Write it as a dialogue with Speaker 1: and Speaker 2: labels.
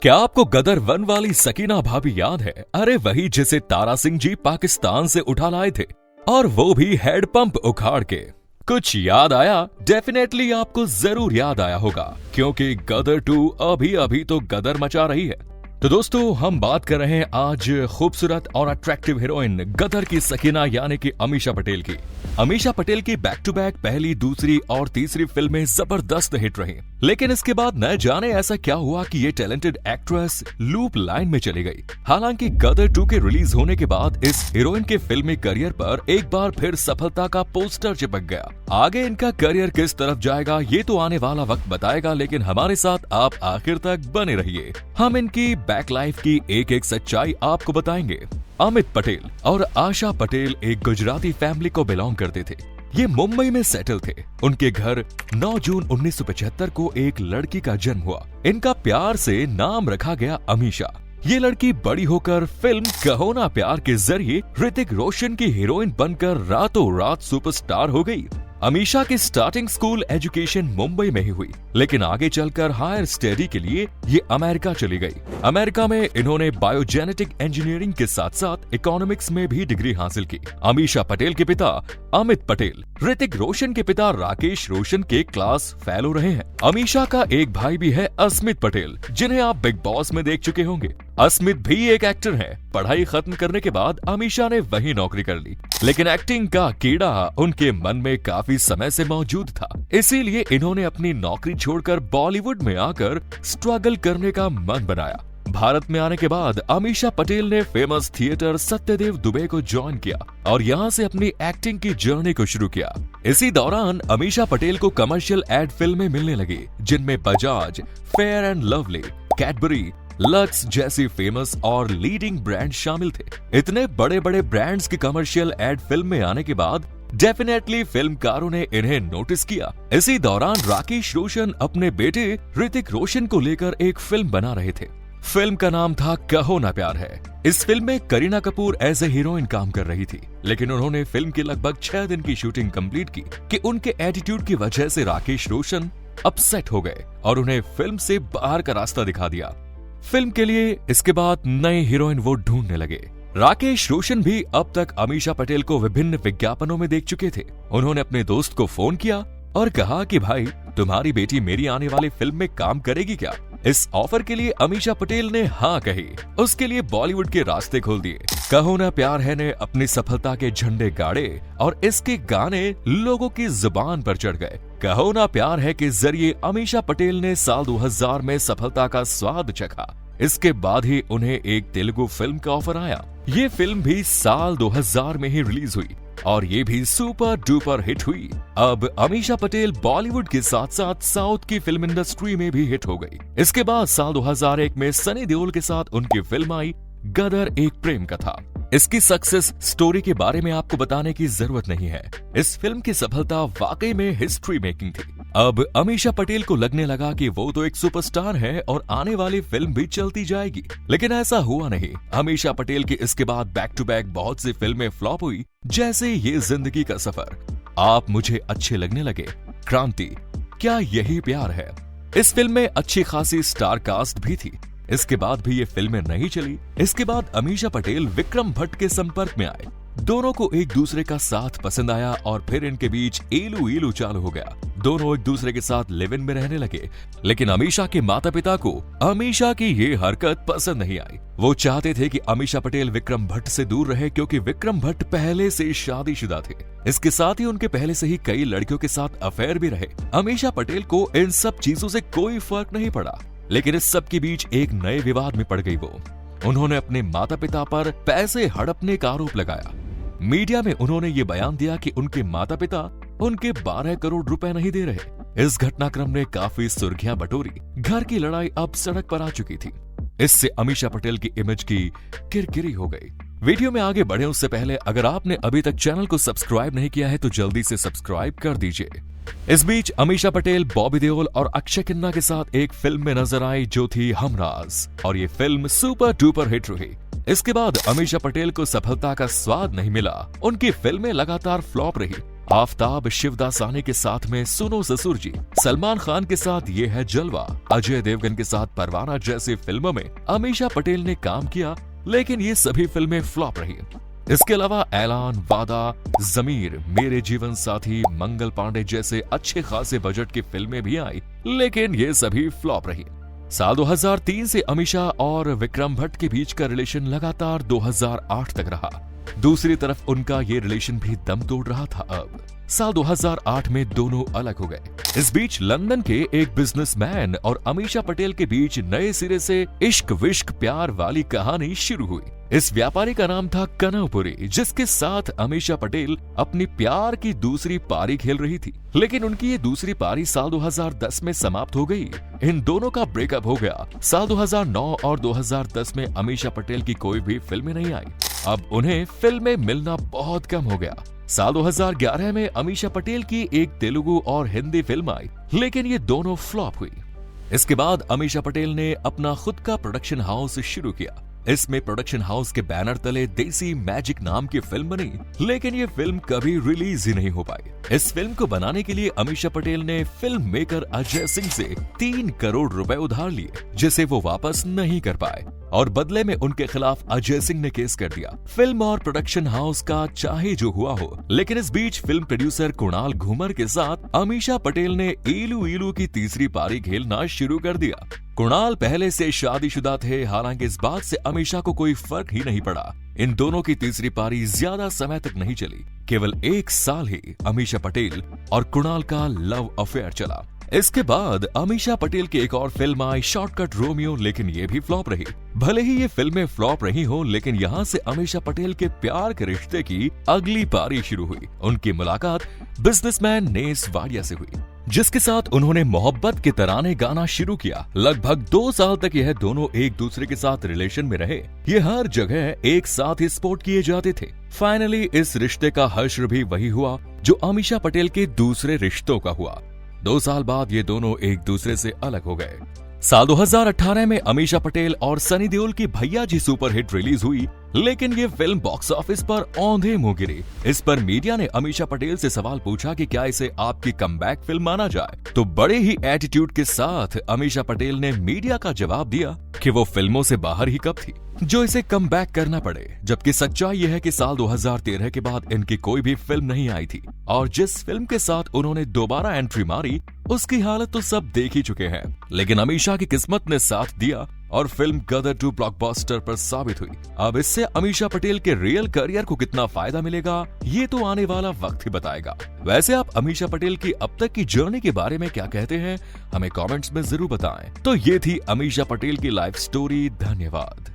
Speaker 1: क्या आपको गदर 1 वाली सकीना भाभी याद है? अरे वही जिसे तारा सिंह जी पाकिस्तान से उठा लाए थे, और वो भी हेड पंप उखाड़ के। कुछ याद आया? डेफिनेटली आपको जरूर याद आया होगा, क्योंकि गदर 2 अभी अभी तो गदर मचा रही है। तो दोस्तों, हम बात कर रहे हैं आज खूबसूरत और अट्रैक्टिव हीरोइन गदर की सकीना यानी कि अमीषा पटेल की। अमीषा पटेल की बैक टू बैक पहली, दूसरी और तीसरी फिल्में जबरदस्त हिट रही, लेकिन इसके बाद न जाने ऐसा क्या हुआ कि ये टैलेंटेड एक्ट्रेस लूप लाइन में चली गई। हालांकि गदर 2 के रिलीज होने के बाद इस हीरोइन के फिल्मी करियर पर एक बार फिर सफलता का पोस्टर चिपक गया। आगे इनका करियर किस तरफ जाएगा ये तो आने वाला वक्त बताएगा, लेकिन हमारे साथ आप आखिर तक बने रहिए। हम इनकी बैक लाइफ की एक एक सच्चाई आपको बताएंगे। अमित पटेल और आशा पटेल एक गुजराती फैमिली को बिलोंग करते थे। ये मुंबई में सेटल थे। उनके घर 9 जून 1975 को एक लड़की का जन्म हुआ। इनका प्यार से नाम रखा गया अमीषा। ये लड़की बड़ी होकर फिल्म कहो ना प्यार के जरिए ऋतिक रोशन की हीरोइन बनकर रातों रात सुपरस्टार हो गई। अमीषा की स्टार्टिंग स्कूल एजुकेशन मुंबई में ही हुई, लेकिन आगे चलकर हायर स्टडी के लिए ये अमेरिका चली गई। अमेरिका में इन्होंने बायोजेनेटिक इंजीनियरिंग के साथ साथ इकोनॉमिक्स में भी डिग्री हासिल की। अमीषा पटेल के पिता अमित पटेल ऋतिक रोशन के पिता राकेश रोशन के क्लास फेलो रहे हैं। अमीषा का एक भाई भी है अस्मित पटेल, जिन्हें आप बिग बॉस में देख चुके होंगे। अस्मित भी एक एक्टर है। पढ़ाई खत्म करने के बाद अमीषा ने वही नौकरी कर ली, लेकिन एक्टिंग का कीड़ा उनके मन में काफी समय से मौजूद था। इसीलिए इन्होंने अपनी नौकरी छोड़कर बॉलीवुड में आकर स्ट्रगल करने का मन बनाया। भारत में आने के बाद अमीषा पटेल ने फेमस थिएटर सत्यदेव दुबे को ज्वाइन किया और यहाँ से अपनी एक्टिंग की जर्नी को शुरू किया। इसी दौरान अमीषा पटेल को कमर्शियल एड फिल्में मिलने लगी, जिनमें Bajaj, fair and lovely, Cadbury, lux जैसी फेमस और लीडिंग ब्रांड शामिल थे। इतने बड़े बड़े ब्रांड्स की कमर्शियल एड फिल्म में आने के बाद डेफिनेटली फिल्मकारों ने इन्हें नोटिस किया। इसी दौरान राकेश रोशन अपने बेटे ऋतिक रोशन को लेकर एक फिल्म बना रहे थे। फिल्म का नाम था कहो ना प्यार है। इस फिल्म में Kareena Kapoor as a heroine काम कर रही थी, लेकिन उन्होंने फिल्म की लगभग 6 दिन की शूटिंग कंप्लीट की कि उनके एटीट्यूड की वजह से राकेश रोशन अपसेट हो गए और उन्हें फिल्म से बाहर का रास्ता दिखा दिया। फिल्म के लिए इसके बाद नए हीरोइन वो ढूंढने लगे। राकेश रोशन भी अब तक अमीषा पटेल को विभिन्न विज्ञापनों में देख चुके थे। उन्होंने अपने दोस्त को फोन किया और कहा कि भाई, तुम्हारी बेटी मेरी आने वाली फिल्म में काम करेगी क्या? इस ऑफर के लिए अमीषा पटेल ने हाँ कही। उसके लिए बॉलीवुड के रास्ते खोल दिए। कहो ना प्यार है ने अपनी सफलता के झंडे गाड़े और इसके गाने लोगों की जुबान पर चढ़ गए। कहो ना प्यार है के जरिए अमीषा पटेल ने साल 2000 में सफलता का स्वाद चखा। इसके बाद ही उन्हें एक तेलुगु फिल्म का ऑफर आया। ये फिल्म भी साल 2000 में ही रिलीज हुई और ये भी सुपर डुपर हिट हुई। अब अमीषा पटेल बॉलीवुड के साथ साथ साउथ की फिल्म इंडस्ट्री में भी हिट हो गई। इसके बाद साल 2001 में सनी देओल के साथ उनकी फिल्म आई गदर एक प्रेम कथा। इसकी सक्सेस स्टोरी के बारे में आपको बताने की जरूरत नहीं है। इस फिल्म की सफलता वाकई में हिस्ट्री मेकिंग थी। अब अमीषा पटेल को लगने लगा कि वो तो एक सुपरस्टार है और आने वाली फिल्म भी चलती जाएगी, लेकिन ऐसा हुआ नहीं। अमीषा पटेल की इसके बाद बैक टू बैक बहुत सी फिल्में फ्लॉप हुई, जैसे ये जिंदगी का सफर, आप मुझे अच्छे लगने लगे, क्रांति, क्या यही प्यार है। इस फिल्म में अच्छी खासी स्टार कास्ट भी थी। इसके बाद भी ये फिल्में नहीं चली। इसके बाद अमीषा पटेल विक्रम भट्ट के संपर्क में आए। दोनों को एक दूसरे का साथ पसंद आया और फिर इनके बीच एलू एलू चालू हो गया। दोनों एक दूसरे के साथ लिव इन में रहने लगे, लेकिन अमीषा के माता पिता को अमीषा की ये हरकत पसंद नहीं आई। वो चाहते थे कि अमीषा पटेल विक्रम भट्ट से दूर रहे, क्योंकि विक्रम भट्ट पहले से शादीशुदा थे। इसके साथ ही उनके पहले से ही कई लड़कियों के साथ अफेयर भी रहे। अमीषा पटेल को इन सब चीजों से कोई फर्क नहीं पड़ा, लेकिन इस सब के बीच एक नए विवाद में पड़ गई वो। उन्होंने अपने माता पिता पर पैसे हड़पने का आरोप लगाया। मीडिया में उन्होंने ये बयान दिया कि उनके माता पिता उनके 12 करोड़ रुपए नहीं दे रहे। इस घटनाक्रम ने काफी सुर्खियां बटोरी। घर की लड़ाई अब सड़क पर आ चुकी थी। इससे अमीषा पटेल की इमेज की किरकिरी हो गई। वीडियो में आगे बढ़े उससे पहले अगर आपने अभी तक चैनल को सब्सक्राइब नहीं किया है तो जल्दी से सब्सक्राइब कर दीजिए। इस बीच अमीषा पटेल बॉबी देओल और अक्षय खन्ना के साथ एक फिल्म में नजर आई जो थी हमराज, और ये फिल्म सुपर डुपर हिट रही। इसके बाद अमीषा पटेल को सफलता का स्वाद नहीं मिला। उनकी फिल्में लगातार फ्लॉप रही। आफ्ताब शिवदासानी के साथ में सुनो ससुर जी, सलमान खान के साथ ये है जलवा, अजय देवगन के साथ परवाना जैसी फिल्मों में अमीषा पटेल ने काम किया, लेकिन ये सभी फिल्में फ्लॉप रही। इसके अलावा ऐलान, वादा, जमीर, मेरे जीवन साथी, मंगल पांडे जैसे अच्छे खासे बजट की फिल्में भी आई, लेकिन ये सभी फ्लॉप रही। साल 2003 से अमीषा और विक्रम भट्ट के बीच का रिलेशन लगातार 2008 तक रहा। दूसरी तरफ उनका ये रिलेशन भी दम तोड़ रहा था। अब साल 2008 में दोनों अलग हो गए। इस बीच लंदन के एक बिजनेसमैन और अमीषा पटेल के बीच नए सिरे से इश्क विश्क प्यार वाली कहानी शुरू हुई। इस व्यापारी का नाम था कनवपुरी, जिसके साथ अमीषा पटेल अपनी प्यार की दूसरी पारी खेल रही थी, लेकिन उनकी ये दूसरी पारी साल 2010 में समाप्त हो गई। इन दोनों का ब्रेकअप हो गया। साल 2009 और 2010 में अमीषा पटेल की कोई भी फिल्में नहीं आई। अब उन्हें फिल्में मिलना बहुत कम हो गया। साल 2011 में अमीषा पटेल की एक तेलुगु और हिंदी फिल्म आई, लेकिन ये दोनों फ्लॉप हुई। इसके बाद अमीषा पटेल ने अपना खुद का प्रोडक्शन हाउस शुरू किया। इसमें प्रोडक्शन हाउस के बैनर तले देसी मैजिक नाम की फिल्म बनी, लेकिन ये फिल्म कभी रिलीज ही नहीं हो पाई। इस फिल्म को बनाने के लिए अमीषा पटेल ने फिल्म मेकर अजय सिंह से 3 करोड़ रुपए उधार लिए, जिसे वो वापस नहीं कर पाए, और बदले में उनके खिलाफ अजय सिंह ने केस कर दिया। फिल्म और प्रोडक्शन हाउस का चाहे जो हुआ हो, लेकिन इस बीच फिल्म प्रोड्यूसर कुणाल घूमर के साथ अमीषा पटेल ने ईलू ईलू की तीसरी पारी खेलना शुरू कर दिया। कुणाल पहले से शादीशुदा थे, हालांकि इस बात से अमीषा को कोई फर्क ही नहीं पड़ा। इन दोनों की तीसरी पारी ज्यादा समय तक नहीं चली, केवल 1 साल ही अमीषा पटेल और कुणाल का लव अफेयर चला। इसके बाद अमीषा पटेल की एक और फिल्म आई शॉर्टकट रोमियो, लेकिन ये भी फ्लॉप रही। भले ही ये फिल्में फ्लॉप रही हो, लेकिन यहाँ से अमीषा पटेल के प्यार के रिश्ते की अगली पारी शुरू हुई। उनकी मुलाकात बिजनेसमैन नेस वाडिया से हुई, जिसके साथ उन्होंने मोहब्बत के तराने गाना शुरू किया। लगभग 2 साल तक यह दोनों एक दूसरे के साथ रिलेशन में रहे। ये हर जगह एक साथ ही स्पोर्ट किए जाते थे। फाइनली इस रिश्ते का हश्र भी वही हुआ जो अमीषा पटेल के दूसरे रिश्तों का हुआ। 2 साल बाद ये दोनों एक दूसरे से अलग हो गए। साल 2018 में अमीषा पटेल और सनी देओल की भैया जी सुपरहिट रिलीज हुई, लेकिन ये फिल्म बॉक्स ऑफिस पर औंधे मुंह गिरी। इस पर मीडिया ने अमीषा पटेल से सवाल पूछा कि क्या इसे आपकी कमबैक फिल्म माना जाए, तो बड़े ही एटीट्यूड के साथ अमीषा पटेल ने मीडिया का जवाब दिया कि वो फिल्मों से बाहर ही कब थी जो इसे कमबैक करना पड़े। जबकि सच्चाई यह है कि साल 2013 के बाद इनकी कोई भी फिल्म नहीं आई थी, और जिस फिल्म के साथ उन्होंने दोबारा एंट्री मारी उसकी हालत तो सब देख ही चुके हैं। लेकिन अमीषा की किस्मत ने साथ दिया और फिल्म गदर 2 ब्लॉकबस्टर पर साबित हुई। अब इससे अमीषा पटेल के रियल करियर को कितना फायदा मिलेगा, ये तो आने वाला वक्त ही बताएगा। वैसे आप अमीषा पटेल की अब तक की जर्नी के बारे में क्या कहते हैं, हमें कमेंट्स में जरूर बताएं। तो ये थी अमीषा पटेल की लाइफ स्टोरी। धन्यवाद।